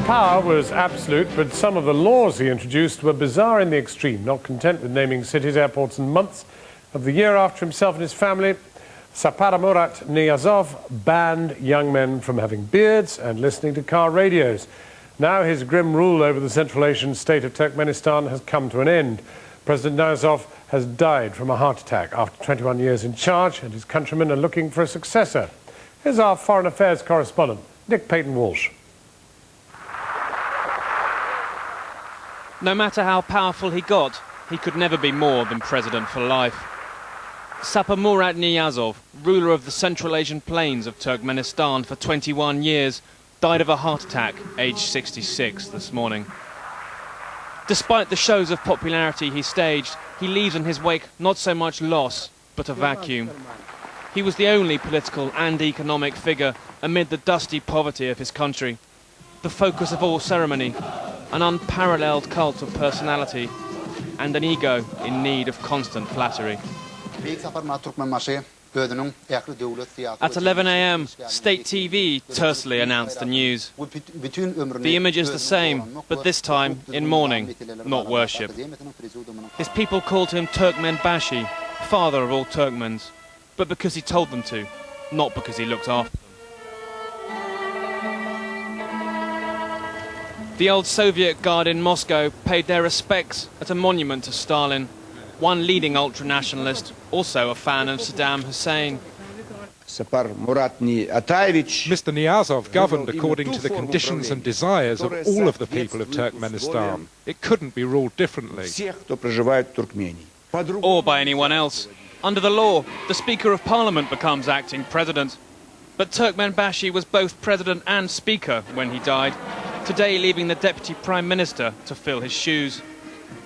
power was absolute, but some of the laws he introduced were bizarre in the extreme. Not content with naming cities, airports and months of the year after himself and his family, Saparmurat Niyazov banned young men from having beards and listening to car radios. Now his grim rule over the Central Asian state of Turkmenistan has come to an end. President Niyazov has died from a heart attack after 21 years in charge, and his countrymen are looking for a successor. Here's our Foreign Affairs correspondent, Nick Payton-Walsh. No matter how powerful he got, he could never be more than president for life. Saparmurat Niyazov, ruler of the Central Asian plains of Turkmenistan for 21 years, died of a heart attack, aged 66, this morning. Despite the shows of popularity he staged, he leaves in his wake not so much loss, but a vacuum. He was the only political and economic figure amid the dusty poverty of his country, the focus of all ceremony, an unparalleled cult of personality, and an ego in need of constant flattery. At 11 a.m, state TV tersely announced the news. The image is the same, but this time in mourning, not worship. His people called him Turkmenbashi, father of all Turkmens, but because he told them to, not because he looked after them. The old Soviet Guard in Moscow paid their respects at a monument to Stalin, one leading ultranationalist, also a fan of Saddam Hussein. Mr. Niyazov governed according to the conditions and desires of all of the people of Turkmenistan. It couldn't be ruled differently. Or by anyone else. Under the law, the Speaker of Parliament becomes acting president. But Turkmenbashi was both president and speaker when he died, today leaving the Deputy Prime Minister to fill his shoes.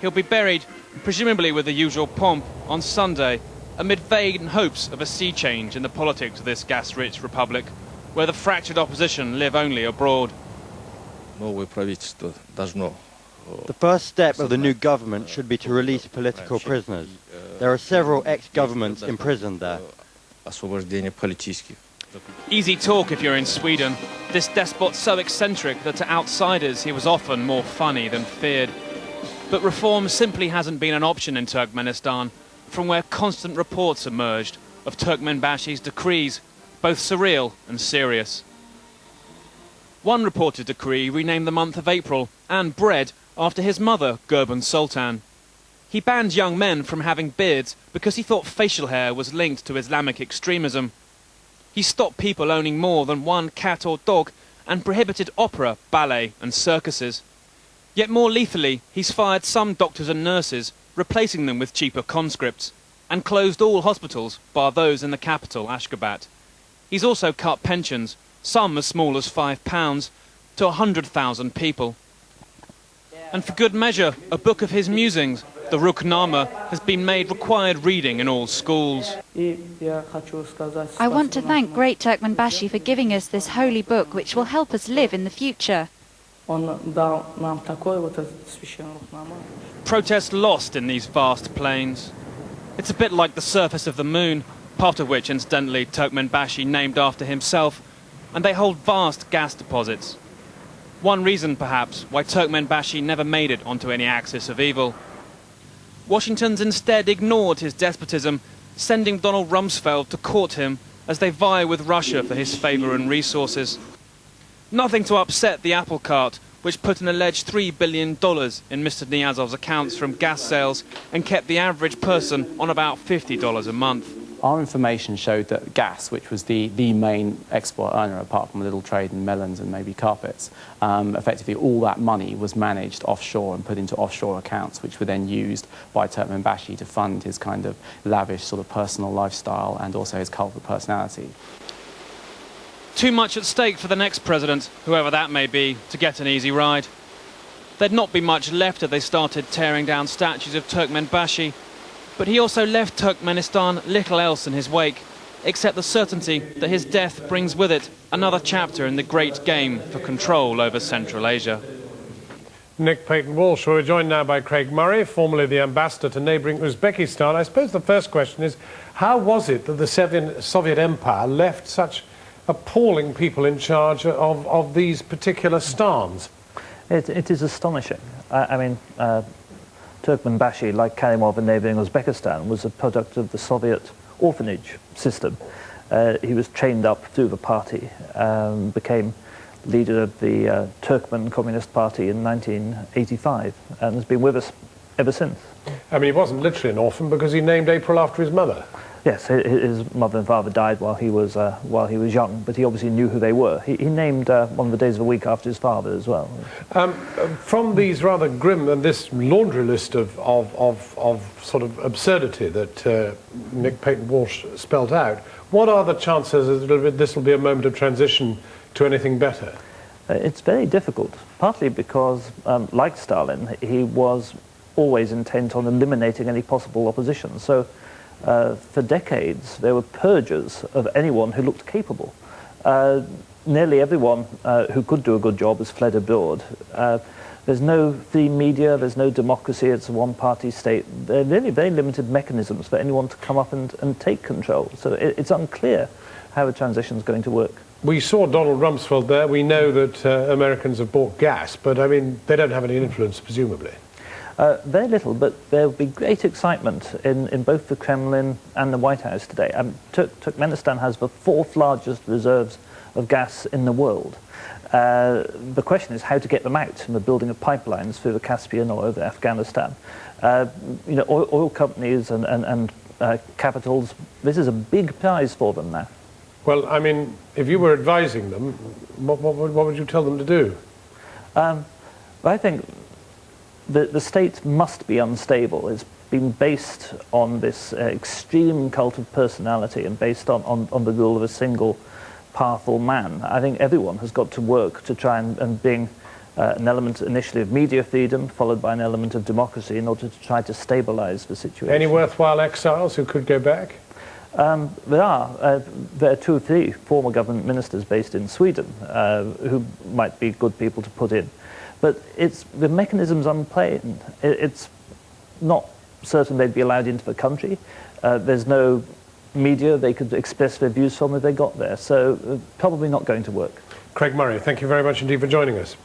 He'll be buried, presumably with the usual pomp, on Sunday, amid vague hopes of a sea change in the politics of this gas-rich republic, where the fractured opposition live only abroad. The first step of the new government should be to release political prisoners. There are several ex-governments imprisoned there. Easy talk if you're in Sweden. This despot so eccentric that to outsiders he was often more funny than feared. But reform simply hasn't been an option in Turkmenistan, from where constant reports emerged of Turkmenbashi's decrees, both surreal and serious. One reported decree renamed the month of April and bread after his mother, Gurban Sultan. He banned young men from having beards because he thought facial hair was linked to Islamic extremism. He stopped people owning more than one cat or dog and prohibited opera, ballet and circuses. Yet more lethally, he's fired some doctors and nurses, replacing them with cheaper conscripts, and closed all hospitals, bar those in the capital, Ashgabat. He's also cut pensions, some as small as £5, to 100,000 people. And for good measure, a book of his musings, the Ruhnama, has been made required reading in all schools. I want to thank great Turkmenbashi for giving us this holy book which will help us live in the future. Protest lost in these vast plains. It's a bit like the surface of the moon, part of which, incidentally, Turkmenbashi named after himself, and they hold vast gas deposits. One reason, perhaps, why Turkmenbashi never made it onto any axis of evil. Washington's instead ignored his despotism, sending Donald Rumsfeld to court him as they vie with Russia for his favour and resources. Nothing to upset the apple cart, which put an alleged $3 billion in Mr. Niyazov's accounts from gas sales and kept the average person on about $50 a month. Our information showed that gas, which was the main export earner apart from a little trade in melons and maybe carpets, effectively all that money was managed offshore and put into offshore accounts, which were then used by Turkmenbashi to fund his kind of lavish sort of personal lifestyle and also his cult of personality. Too much at stake for the next president, whoever that may be, to get an easy ride. There'd not be much left if they started tearing down statues of Turkmenbashi, but he also left Turkmenistan little else in his wake, except the certainty that his death brings with it another chapter in the great game for control over Central Asia. Nick Payton-Walsh, we're joined now by Craig Murray, formerly the ambassador to neighbouring Uzbekistan. I suppose the first question is, how was it that the Soviet Empire left such appalling people in charge of these particular stans? It is astonishing. I mean, Turkmenbashi, like Karimov in neighbouring Uzbekistan, was a product of the Soviet orphanage system. He was trained up through the party, became leader of the Turkmen Communist Party in 1985, and has been with us ever since. I mean, he wasn't literally an orphan because he named April after his mother. Yes, his mother and father died while he was young, but he obviously knew who they were. He named one of the days of the week after his father as well. From these rather grim and this laundry list of sort of absurdity that Nick Payton-Walsh spelt out, what are the chances that this will be a moment of transition to anything better? It's very difficult, partly because, like Stalin, he was always intent on eliminating any possible opposition. So for decades, there were purges of anyone who looked capable. Nearly everyone who could do a good job has fled abroad. There's no free media, there's no democracy, it's a one-party state. There are really very limited mechanisms for anyone to come up and take control. So it's unclear how the transition is going to work. We saw Donald Rumsfeld there. We know that Americans have bought gas, but I mean, they don't have any influence, presumably. Very little, but there will be great excitement in both the Kremlin and the White House today. Turkmenistan has the 4th largest reserves of gas in the world. The question is how to get them out, and the building of pipelines through the Caspian or over Afghanistan. You know, oil companies and capitals, this is a big prize for them now. Well, I mean, if you were advising them, what would you tell them to do? I think the state must be unstable. It's been based on this extreme cult of personality and based on the rule of a single powerful man. I think everyone has got to work to try and bring an element initially of media freedom, followed by an element of democracy in order to try to stabilize the situation. Any worthwhile exiles who could go back? There are 2 or 3 former government ministers based in Sweden who might be good people to put in. But the mechanism's unplain. It's not certain they'd be allowed into the country. There's no media they could express their views from if they got there. So probably not going to work. Craig Murray, thank you very much indeed for joining us.